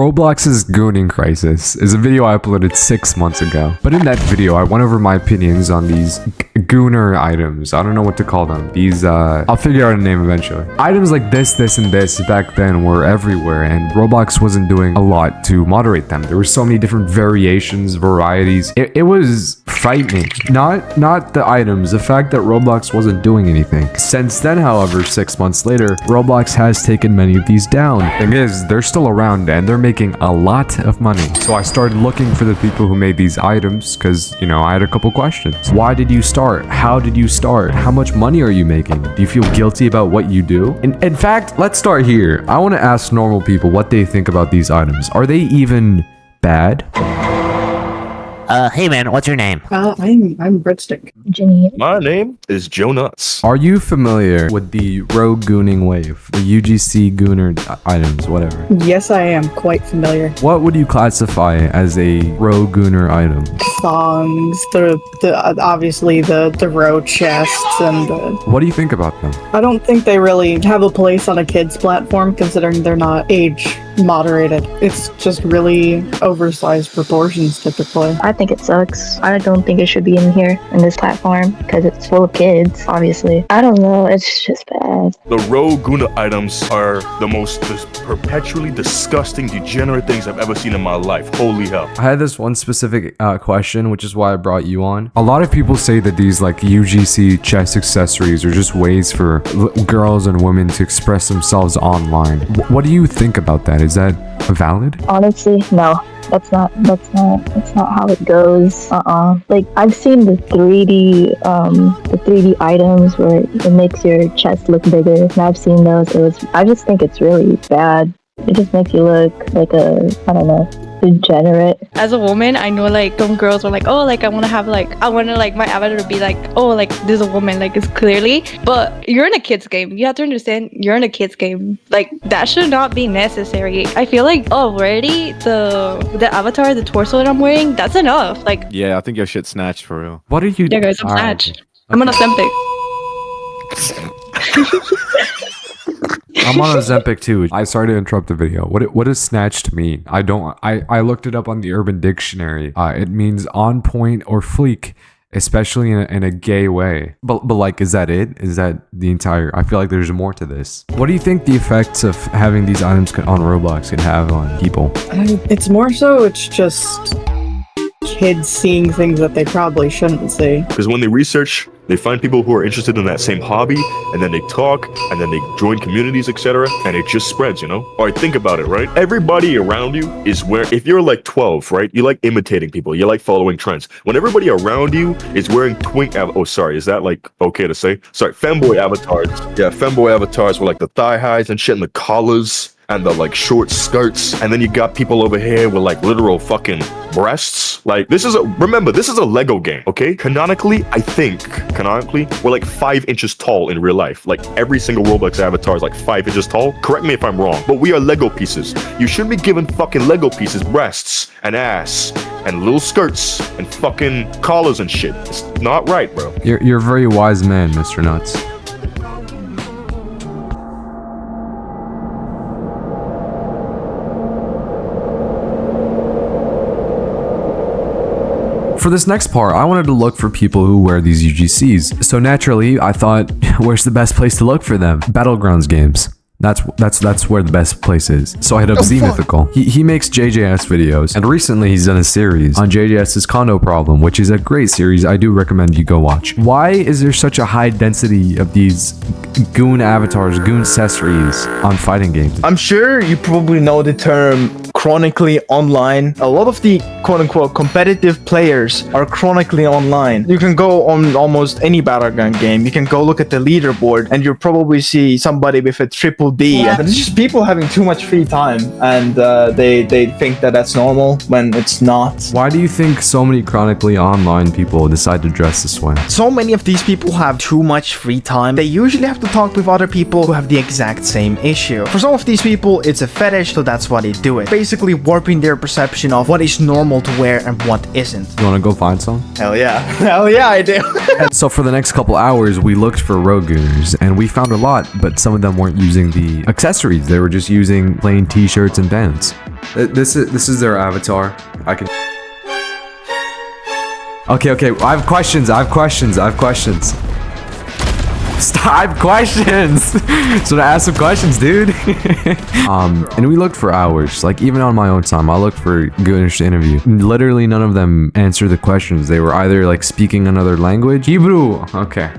Roblox's Gooning Crisis is a video I uploaded 6 months ago. But in that video, I went over my opinions on these gooner items. I don't know what to call them. These, I'll figure out a name eventually. Items like this, and this back then were everywhere, and Roblox wasn't doing a lot to moderate them. There were so many different variations, varieties. It was frightening. Not the items, the fact that Roblox wasn't doing anything. Since then, however, 6 months later, Roblox has taken many of these down. Thing is, they're still around and they're making a lot of money. So I started looking for the people who made these items because, you know, I had a couple questions. Why did you start? How did you start? How much money are you making? Do you feel guilty about what you do? In fact, let's start here. I want to ask normal people what they think about these items. Are they even bad? Hey man, what's your name? I'm Breadstick. Jenny. My name is Joe Nuts. Are you familiar with the rogue gooning wave? The UGC gooner items, whatever. Yes, I am quite familiar. What would you classify as a rogue gooner item? Songs, obviously the row chests, and What do you think about them? I don't think they really have a place on a kid's platform, considering they're not age moderated. It's just really oversized proportions typically. I think it sucks. I don't think it should be in here in this platform because it's full of kids, obviously. I don't know. It's just bad. The rogue Guna items are the most perpetually disgusting, degenerate things I've ever seen in my life. Holy hell. I had this one specific question, which is why I brought you on. A lot of people say that these like UGC chest accessories are just ways for girls and women to express themselves online. What do you think about that? Is that valid? Honestly, no. That's not how it goes. Like I've seen the 3D items where it makes your chest look bigger, and I've seen those. I just think it's really bad. It just makes you look like I don't know, degenerate. As a woman, I know like some girls are like, oh, like I want my avatar to be like, oh, like there's a woman, like it's clearly, but you're in a kid's game. You have to understand you're in a kid's game. Like that should not be necessary. I feel like already the avatar, the torso that I'm wearing, that's enough. Like yeah, I think your shit snatched for real. What are you? Yeah, guys, I'm snatched. Okay. I'm on Ozempic. I'm on Ozempic too. I sorry to interrupt the video. What does snatched mean? I looked it up on the Urban Dictionary. It means on point or fleek, especially in a gay way. But like, is that it? Is that the entire? I feel like there's more to this. What do you think the effects of having these items on Roblox can have on people? It's more so it's just kids seeing things that they probably shouldn't see. Because when they research, they find people who are interested in that same hobby, and then they talk, and then they join communities, etc., and it just spreads, you know? Alright, think about it, right? Everybody around you is if you're like 12, right? You like imitating people, you like following trends. When everybody around you is wearing is that like okay to say? Sorry, femboy avatars. Yeah, femboy avatars with like the thigh highs and shit and the collars and the like short skirts, and then you got people over here with like literal fucking breasts. Like remember, this is a Lego game, okay? Canonically, we're like 5 inches tall in real life. Like every single Roblox avatar is like 5 inches tall. Correct me if I'm wrong, but we are Lego pieces. You shouldn't be giving fucking Lego pieces breasts and ass and little skirts and fucking collars and shit. It's not right, bro. You're a very wise man, Mr. Nuts. For this next part, I wanted to look for people who wear these UGCs. So naturally, I thought, where's the best place to look for them? Battlegrounds games. That's where the best place is. So I hit up Z-Mythical. He makes JJS videos, and recently he's done a series on JJS's Condo Problem, which is a great series. I do recommend you go watch. Why is there such a high density of these goon avatars, goon accessories on fighting games? I'm sure you probably know the term chronically online. A lot of the quote-unquote competitive players are chronically online. You can go on almost any Battleground game. You can go look at the leaderboard, and you'll probably see somebody with a triple D. And it's just people having too much free time, and they think that that's normal when it's not. Why do you think so many chronically online people decide to dress this way? So many of these people have too much free time. They usually have to talk with other people who have the exact same issue. For some of these people, it's a fetish, so that's why they do it. Basically, basically warping their perception of what is normal to wear and what isn't. You want to go find some? Hell yeah. Hell yeah, I do. So for the next couple hours, we looked for road gooners, and we found a lot, but some of them weren't using the accessories. They were just using plain t-shirts and bands. This is their avatar. I can... Okay. I have questions. Stop questions. So to ask some questions, dude. And we looked for hours. Like even on my own time, I looked for gooners to interview. Literally none of them answered the questions. They were either like speaking another language. Hebrew. Okay.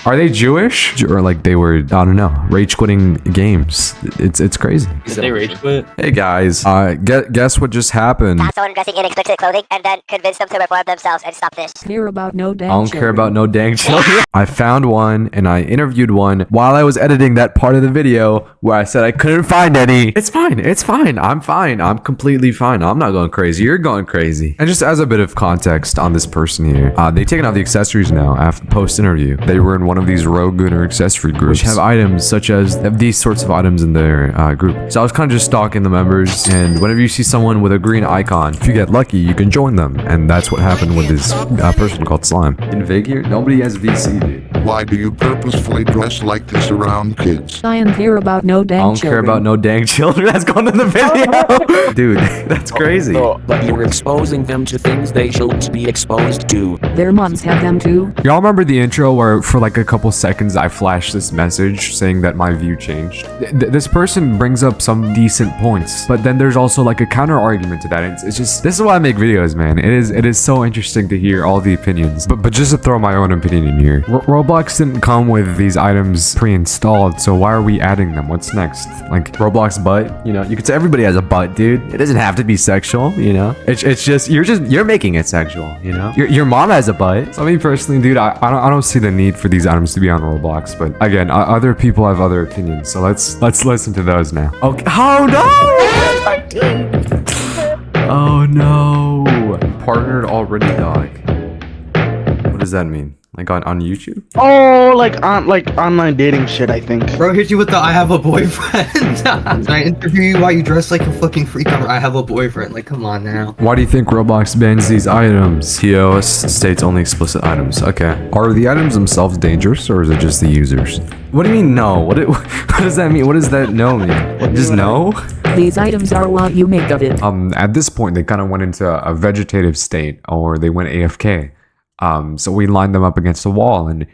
Are they Jewish? Or like they were, I don't know, rage quitting games. It's crazy. Did they rage quit? Hey guys, guess what just happened? Found someone dressing in explicit clothing and then convince them to reform themselves and stop this. Care about no dang I don't care about no dang children. I found one and I interviewed one while I was editing that part of the video where I said I couldn't find any. It's fine. I'm fine. I'm completely fine. I'm not going crazy. You're going crazy. And just as a bit of context on this person here, they've taken out the accessories now after post-interview. They were in one of these rogue gooner accessory groups, which have items such as these sorts of items in their group. So I was kind of just stalking the members, and whenever you see someone with a green icon, if you get lucky, you can join them. And that's what happened with this person called Slime. In Vig here, nobody has VC, dude. Why do you purposefully dress like this around kids? I don't care about no dang I don't care about no dang children. That's going in the video. Dude, that's crazy. But you're exposing them to things they shouldn't be exposed to. Their moms have them too. Y'all remember the intro where for like a couple seconds I flashed this message saying that my view changed? This person brings up some decent points, but then there's also like a counter argument to that. It's just, this is why I make videos, man. It is so interesting to hear all the opinions. But just to throw my own opinion in here, Roblox didn't come with these items pre-installed, so why are we adding them? What's next? Like Roblox butt? You know, you could say everybody has a butt, dude. It doesn't have to be sexual, you know? It's just you're making it sexual, you know? Your mom has a butt. So me personally, dude, I don't see the need for these items to be on Roblox, but again, other people have other opinions, so let's listen to those now. Okay. Oh no! Oh no! Partnered already, dog. What does that mean? Like on YouTube? Oh, like online dating shit, I think. Bro hit you with the I have a boyfriend. Can I interview you while you dress like a fucking freak? I have a boyfriend. Like, come on now. Why do you think Roblox bans these items? TOS states only explicit items. Okay. Are the items themselves dangerous, or is it just the users? What do you mean no? What does that mean? What does that no mean? Just no? These items are what you make of it. At this point, they kind of went into a vegetative state, or they went AFK. So we lined them up against a wall and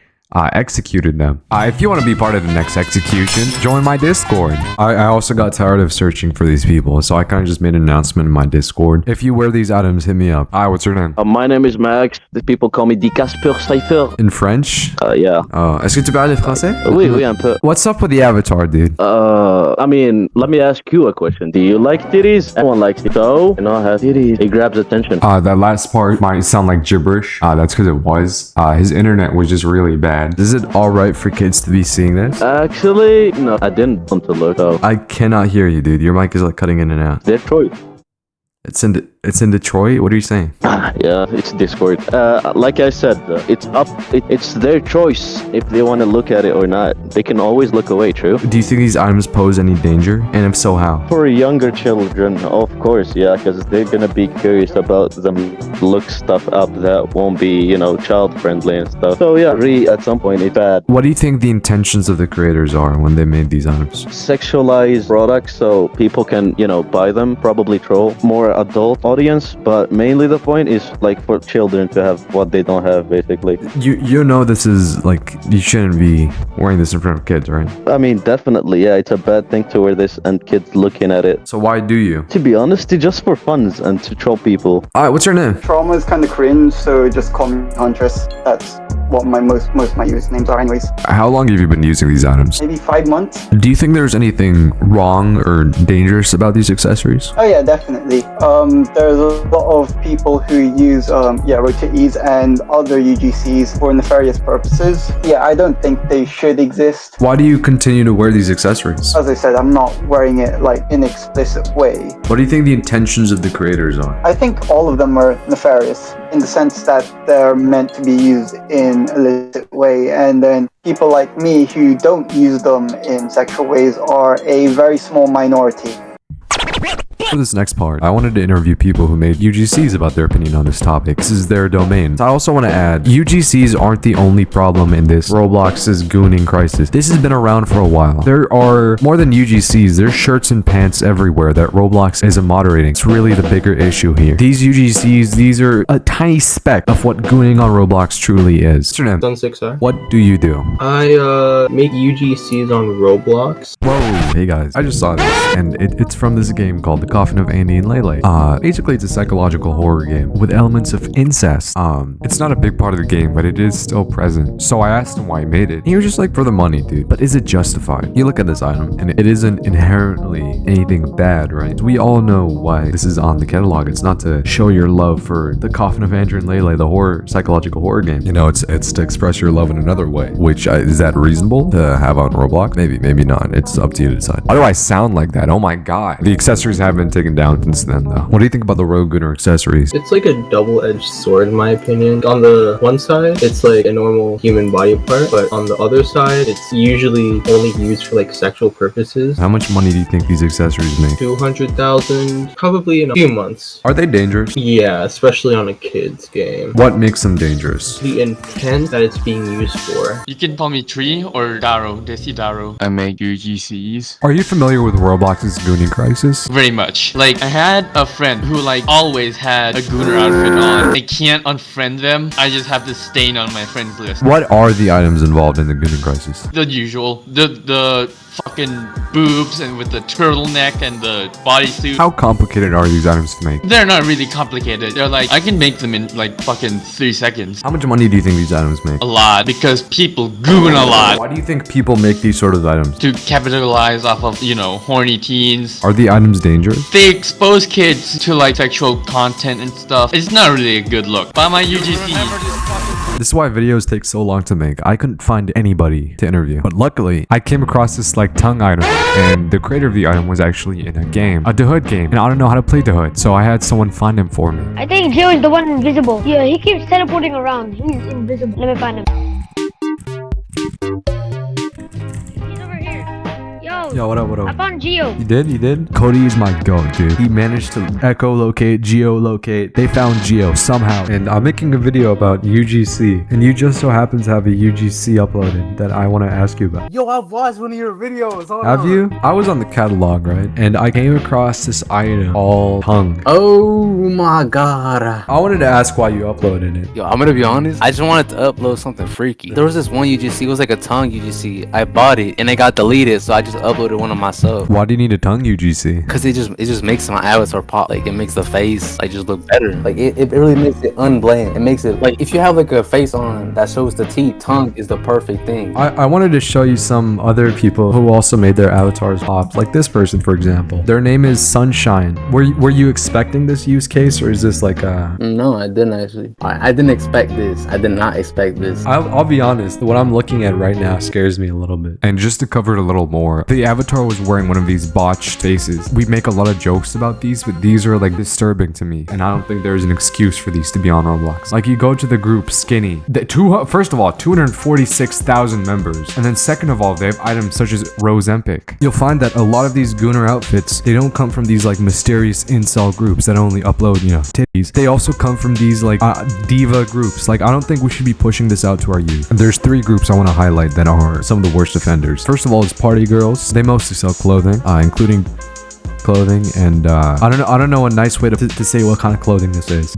executed them. If you want to be part of the next execution, join my Discord. I also got tired of searching for these people, so I kind of just made an announcement in my Discord. If you wear these items, hit me up. Hi, what's your name? My name is Max. The people call me the Casper Cypher. In French? Yeah. Est-ce que tu parles français? Oui, un peu. What's up with the avatar, dude? I mean, let me ask you a question. Do you like titties? Everyone likes it. So, you know, have titties. It grabs attention. That last part might sound like gibberish. That's because it was. His internet was just really bad. Is it alright for kids to be seeing this? Actually, no, I didn't want to look. So. I cannot hear you, dude. Your mic is like cutting in and out. Detroit. It's in Detroit? What are you saying? Yeah, it's Discord. Like I said, it's their choice if they want to look at it or not. They can always look away, true? Do you think these items pose any danger? And if so, how? For younger children, of course, yeah, because they're gonna be curious about them look stuff up that won't be, you know, child friendly and stuff. So yeah, at some point it's bad. What do you think the intentions of the creators are when they made these items? Sexualized products so people can, you know, buy them, probably troll more adult audience, but mainly the point is like for children to have what they don't have, basically. You know this is like, you shouldn't be wearing this in front of kids, right? I mean, definitely, yeah, it's a bad thing to wear this and kids looking at it. So why do you? To be honest, it's just for fun and to troll people. Alright, what's your name? Trauma is kind of cringe, so just call me Huntress. That's what my most of my usernames are anyways. How long have you been using these items? Maybe 5 months. Do you think there's anything wrong or dangerous about these accessories? Oh yeah, definitely. There's a lot of people who use rotatees and other UGCs for nefarious purposes. Yeah, I don't think they should exist. Why do you continue to wear these accessories? As I said, I'm not wearing it like in an explicit way. What do you think the intentions of the creators are? I think all of them are nefarious in the sense that they're meant to be used in a illicit way, and then people like me who don't use them in sexual ways are a very small minority. For this next part, I wanted to interview people who made UGCs about their opinion on this topic. This is their domain. I also want to add, UGCs aren't the only problem in this Roblox's gooning crisis. This has been around for a while. There are more than UGCs. There's shirts and pants everywhere that Roblox isn't moderating. It's really the bigger issue here. These UGCs, these are a tiny speck of what gooning on Roblox truly is. Mr. Nim, Sun6R. what do you do? I make UGCs on Roblox. Whoa. Hey guys, I just saw this, and it's from this game called The Coffin of Andy and Lele. Basically it's a psychological horror game with elements of incest. It's not a big part of the game, but it is still present. So I asked him why he made it. And he was just like, for the money, dude. But is it justified? You look at this item, and it isn't inherently anything bad, right? We all know why this is on the catalog. It's not to show your love for The Coffin of Andrew and Lele, the horror, psychological horror game. You know, it's to express your love in another way. Which, is that reasonable to have on Roblox? Maybe not. It's up to you to decide. Why do I sound like that? Oh my god. The accessories have been taken down since then, though. What do you think about the Rogue Gooner accessories? It's like a double-edged sword, in my opinion. On the one side, it's like a normal human body part, but on the other side, it's usually only used for like sexual purposes. How much money do you think these accessories make? 200,000, probably in a few months. Are they dangerous? Yeah, especially on a kid's game. What makes them dangerous? The intent that it's being used for. You can call me Tree or Daro, Desi Daro. I make UGCs. Are you familiar with Roblox's gooning crisis? Very much. Like, I had a friend who like always had a gooner outfit on. I can't unfriend them. I just have to stain on my friends list. What are the items involved in the gooning crisis? The usual. The fucking boobs and with the turtleneck and the bodysuit. How complicated are these items to make? They're not really complicated. They're like, I can make them in like fucking 3 seconds. How much money do you think these items make? A lot, because people goon a lot. Why do you think people make these sort of items? To capitalize off of, you know, horny teens. Are the items dangerous? They expose kids to like sexual content and stuff. It's not really a good look. Buy my UGC. This is why videos take so long to make. I couldn't find anybody to interview. But luckily, I came across this like tongue item. And the creator of the item was actually in a game. A Dahood game. And I don't know how to play Dahood. So I had someone find him for me. I think Joe is the one invisible. Yeah, he keeps teleporting around. He's invisible. Let me find him. He's over here. Yo, what up? I found Geo. You did? Cody is my goat, dude. He managed to echolocate, geolocate. They found Geo somehow. And I'm making a video about UGC. And you just so happen to have a UGC uploaded that I want to ask you about. Yo, I've watched one of your videos. Hold Have on. you? I was on the catalog, right? And I came across this item all tongue. Oh my god. I wanted to ask why you uploaded it. Yo, I'm gonna be honest. I just wanted to upload something freaky. There was this one UGC. It was like a tongue UGC. I bought it and it got deleted, so I just uploaded one of myself. Why do you need a tongue UGC? Cause it just makes my avatar pop. Like it makes the face like just look better. Like it really makes it unbland. It makes it like if you have like a face on that shows the teeth, tongue is the perfect thing. I wanted to show you some other people who also made their avatars pop. Like this person, for example. Their name is Sunshine. Were you expecting this use case, or is this like a... No, I didn't actually. I didn't expect this. I did not expect this. I'll be honest. What I'm looking at right now scares me a little bit. And just to cover it a little more, the avatar was wearing one of these botched faces. We make a lot of jokes about these, but these are like disturbing to me. And I don't think there's an excuse for these to be on Roblox. Like you go to the group Skinny. First of all, 246,000 members. And then second of all, they have items such as Rose Empic. You'll find that a lot of these Gooner outfits, they don't come from these like mysterious incel groups that only upload, you know, titties. They also come from these like diva groups. Like I don't think we should be pushing this out to our youth. And there's 3 groups I want to highlight that are some of the worst offenders. First of all is party girls. They mostly sell clothing, including clothing, and I don't know a nice way to say what kind of clothing this is.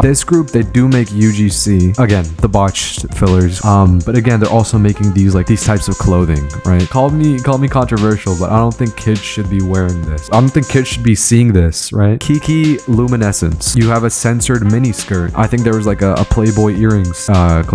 This group, they do make UGC, again, the botched fillers, but again, they're also making these types of clothing, right? Call me controversial, but I don't think kids should be wearing this. I don't think kids should be seeing this, right? Kiki Luminescence, you have a censored mini skirt. I think there was like a Playboy earrings,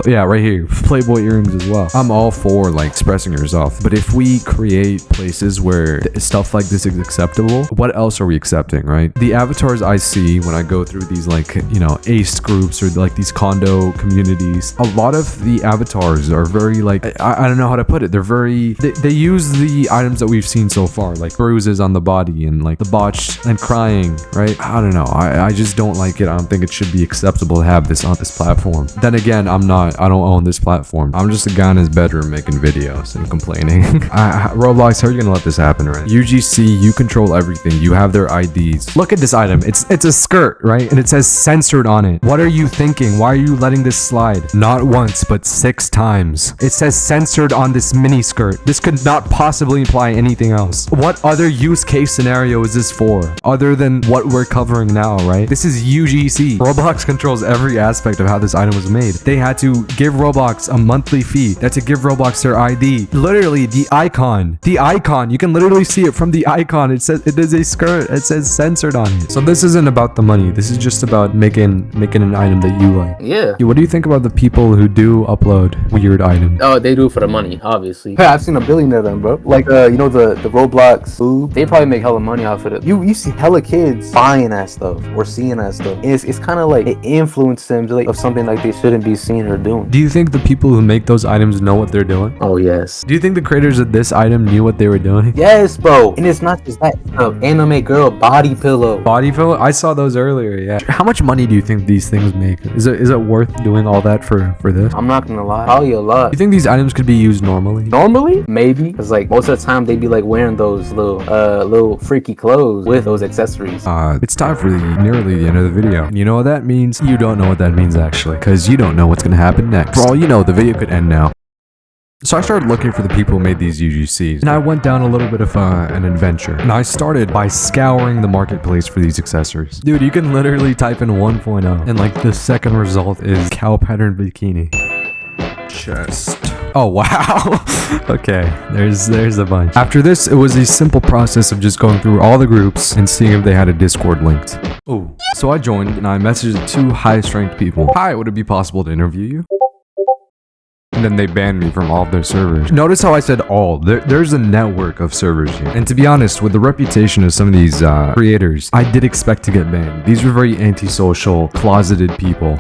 yeah, right here, Playboy earrings as well. I'm all for like expressing yourself, but if we create places where stuff like this is acceptable, what else are we accepting, right? The avatars I see when I go through these like, you know, ace groups or like these condo communities, a lot of the avatars are very like, I don't know how to put it. They're very, they use the items that we've seen so far, like bruises on the body and like the botched and crying, right? I don't know. I just don't like it. I don't think it should be acceptable to have this on this platform. Then again, I don't own this platform. I'm just a guy in his bedroom making videos and complaining. Roblox, how are you gonna let this happen, right? UGC UGC, you control everything. You have their IDs. Look at this item. It's a skirt, right? And it says censored on it. What are you thinking? Why are you letting this slide? Not once, but 6 times. It says censored on this mini skirt. This could not possibly imply anything else. What other use case scenario is this for? Other than what we're covering now, right? This is UGC. Roblox controls every aspect of how this item was made. They had to give Roblox a monthly fee. They had to give Roblox their ID. Literally, the icon. The icon. You can literally see it from the icon. It says it is a skirt. It says censored on it. So this isn't about the money. This is just about making an item that you like. Yeah. What do you think about the people who do upload weird items? Oh, they do it for the money, obviously. Hey, I've seen a billion of them, bro. Like, you know, the Roblox food. They probably make hella money off of it. You see hella kids buying that stuff or seeing that stuff. And it's kind of like it influences them like, of something like they shouldn't be seeing or doing. Do you think the people who make those items know what they're doing? Oh, yes. Do you think the creators of this item knew what they were doing? Yes, bro. And it's not just that. Anime girl body pillow. Body pillow? I saw those earlier, yeah. How much money do you think these things make? Is it worth doing all that for this? I'm not gonna lie. Probably a lot. Do you think these items could be used normally? Normally? Maybe. Because like most of the time they be like wearing those little freaky clothes with those accessories. It's time for nearly the end of the video. And you know what that means? You don't know what that means actually. Because you don't know what's gonna happen next. For all you know, the video could end now. So I started looking for the people who made these UGCs, and I went down a little bit of an adventure. And I started by scouring the marketplace for these accessories. Dude, you can literally type in 1.0, and like the second result is cow pattern bikini. Chest. Oh wow. Okay, there's a bunch. After this, it was a simple process of just going through all the groups and seeing if they had a Discord linked. Oh, so I joined and I messaged 2 high-strength people. Hi, would it be possible to interview you? And then they banned me from all of their servers. Notice how I said all. There's a network of servers here. And to be honest, with the reputation of some of these creators, I did expect to get banned. These were very antisocial, closeted people.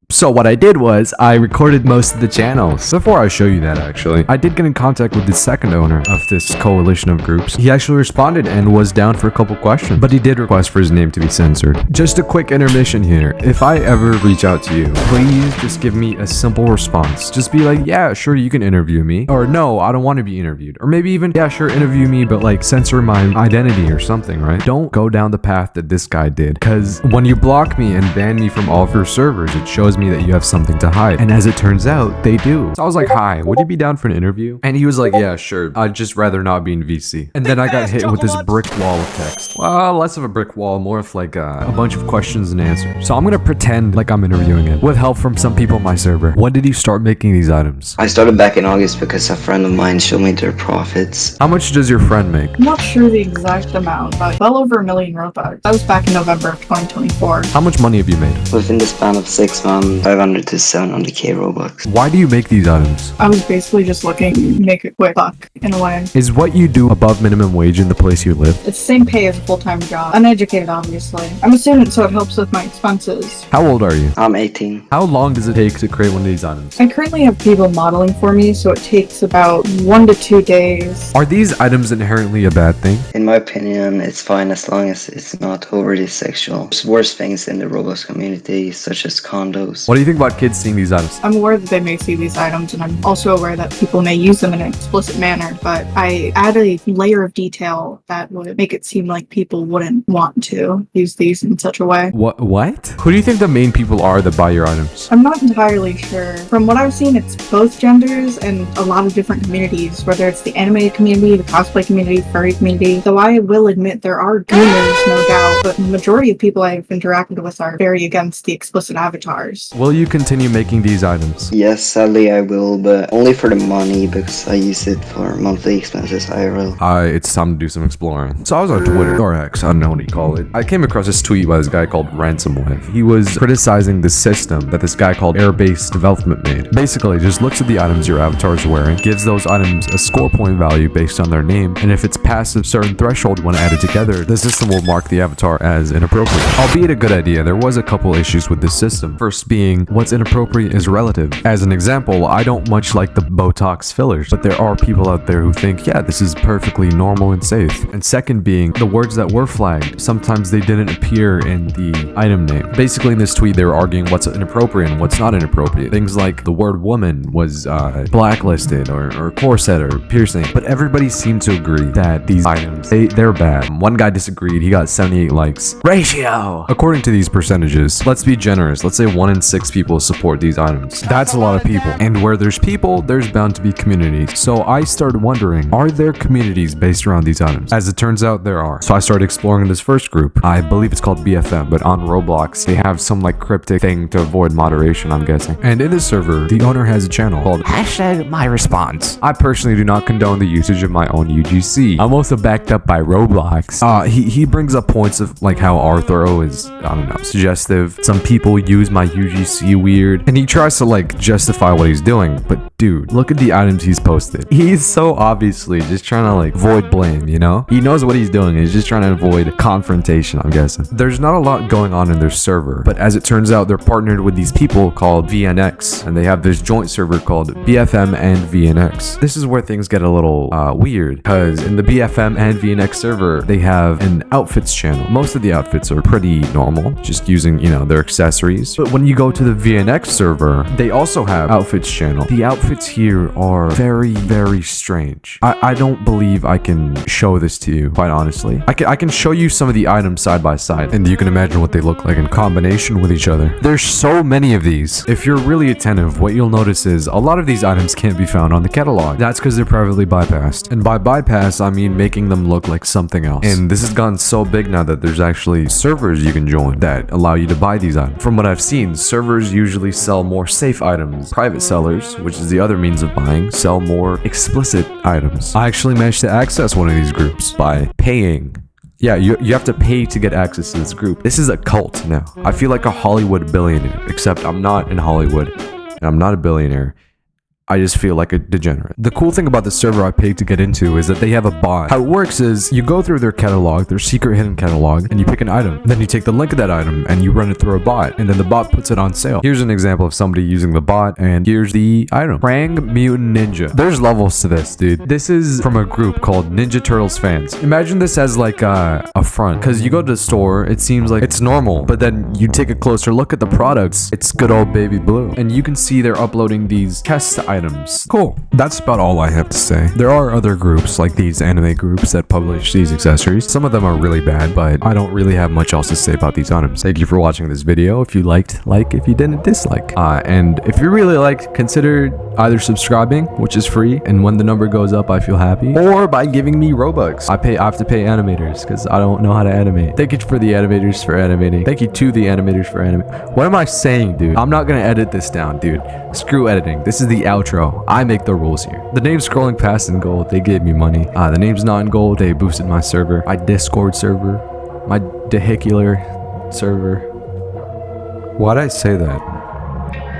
So what I did was I recorded most of the channels. Before I show you that actually, I did get in contact with the second owner of this coalition of groups. He actually responded and was down for a couple questions, but he did request for his name to be censored. Just a quick intermission here. If I ever reach out to you, please just give me a simple response. Just be like, yeah, sure, you can interview me. Or no, I don't want to be interviewed. Or maybe even, yeah, sure, interview me, but like censor my identity or something, right? Don't go down the path that this guy did. Because when you block me and ban me from all of your servers, it shows me that you have something to hide. And as it turns out, they do. So I was like, hi, would you be down for an interview? And he was like, yeah, sure. I'd just rather not be in VC. And then I got hit with this brick wall of text. Well, less of a brick wall, more of like a bunch of questions and answers. So I'm gonna pretend like I'm interviewing it with help from some people on my server. When did you start making these items? I started back in August because a friend of mine showed me their profits. How much does your friend make? I'm not sure the exact amount, but well over 1 million Robux. That was back in November of 2024. How much money have you made? Within the span of 6 months, 500 to 700k Robux. Why do you make these items? I was basically just looking to make a quick buck in a way. Is what you do above minimum wage in the place you live? It's the same pay as a full-time job. Uneducated, obviously. I'm a student, so it helps with my expenses. How old are you? I'm 18. How long does it take to create one of these items? I currently have people modeling for me, so it takes about 1 to 2 days. Are these items inherently a bad thing? In my opinion, it's fine as long as it's not overly sexual. There's worse things in the Roblox community, such as condos. What do you think about kids seeing these items? I'm aware that they may see these items, and I'm also aware that people may use them in an explicit manner, but I add a layer of detail that would make it seem like people wouldn't want to use these in such a way. What? Who do you think the main people are that buy your items? I'm not entirely sure. From what I've seen, it's both genders and a lot of different communities, whether it's the anime community, the cosplay community, furry community. Though I will admit there are gooners, no doubt, but the majority of people I've interacted with are very against the explicit avatars. Will you continue making these items? Yes, sadly I will, but only for the money because I use it for monthly expenses IRL. It's time to do some exploring. So I was on Twitter, or X, I don't know what you call it. I came across this tweet by this guy called Ransomwave. He was criticizing the system that this guy called Airbase Development made. Basically, just looks at the items your avatar is wearing, gives those items a score point value based on their name, and if it's past a certain threshold when added together, the system will mark the avatar as inappropriate. Albeit a good idea, there was a couple issues with this system. First being being what's inappropriate is relative. As an example, I don't much like the Botox fillers, but there are people out there who think, yeah, this is perfectly normal and safe. And second being, the words that were flagged, sometimes they didn't appear in the item name. Basically in this tweet, they were arguing what's inappropriate and what's not inappropriate. Things like the word woman was blacklisted or corset or piercing. But everybody seemed to agree that these items, they're bad. One guy disagreed. He got 78 likes. Ratio! According to these percentages, let's be generous. Let's say 1 in 6 people support these items. That's a lot of people. And where there's people, there's bound to be communities. So I started wondering, are there communities based around these items? As it turns out, there are. So I started exploring this first group. I believe it's called BFM, but on Roblox, they have some like cryptic thing to avoid moderation, I'm guessing. And in this server, the owner has a channel called #MyResponse. I personally do not condone the usage of my own UGC. I'm also backed up by Roblox. He brings up points of like how Arthro is, I don't know, suggestive. Some people use my UGC weird. And he tries to like justify what he's doing. But dude, look at the items he's posted. He's so obviously just trying to like avoid blame, you know? He knows what he's doing. He's just trying to avoid confrontation, I'm guessing. There's not a lot going on in their server, but as it turns out, they're partnered with these people called VNX, and they have this joint server called BFM and VNX. This is where things get a little weird, because in the BFM and VNX server, they have an outfits channel. Most of the outfits are pretty normal, just using, you know, their accessories. But when you go to the VNX server, they also have outfits channel. The outfits here are very, very strange. I don't believe I can show this to you, quite honestly. I can show you some of the items side by side, and you can imagine what they look like in combination with each other. There's so many of these. If you're really attentive, what you'll notice is a lot of these items can't be found on the catalog. That's because they're privately bypassed. And by bypass, I mean making them look like something else. And this has gotten so big now that there's actually servers you can join that allow you to buy these items. From what I've seen, servers usually sell more safe items. Private sellers, which is the other means of buying, sell more explicit items. I actually managed to access one of these groups by paying. Yeah, you have to pay to get access to this group. This is a cult now. I feel like a Hollywood billionaire, except I'm not in Hollywood and I'm not a billionaire. I just feel like a degenerate. The cool thing about the server I paid to get into is that they have a bot. How it works is you go through their catalog, their secret hidden catalog, and you pick an item. Then you take the link of that item and you run it through a bot, and then the bot puts it on sale. Here's an example of somebody using the bot, and here's the item. Prang Mutant Ninja. There's levels to this, dude. This is from a group called Ninja Turtles fans. Imagine this as like a front, because you go to the store, it seems like it's normal, but then you take a closer look at the products, it's good old baby blue. And you can see they're uploading these test items. Cool. That's about all I have to say. There are other groups like these anime groups that publish these accessories. Some of them are really bad, but I don't really have much else to say about these items. Thank you for watching this video. If you liked, like. If you didn't, dislike. And if you really liked, consider either subscribing, which is free, and when the number goes up, I feel happy, or by giving me Robux. I have to pay animators because I don't know how to animate. Thank you for the animators for animating. Thank you to the animators for animating. What am I saying, dude? I'm not gonna edit this down, dude. Screw editing. This is the outro. I make the rules here. The name's scrolling past in gold. They gave me money. The name's not in gold. They boosted my server. My Discord server. My vehicular server. Why'd I say that?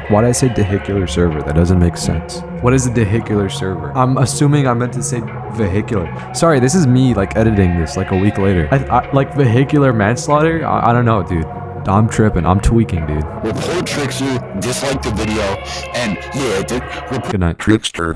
Why'd I say vehicular server? That doesn't make sense. What is a vehicular server? I'm assuming I meant to say vehicular. Sorry, this is me like editing this like a week later. I like vehicular manslaughter? I don't know, dude. I'm tripping. I'm tweaking, dude. Report Trickster, dislike the video, and yeah, Good night. Trickster.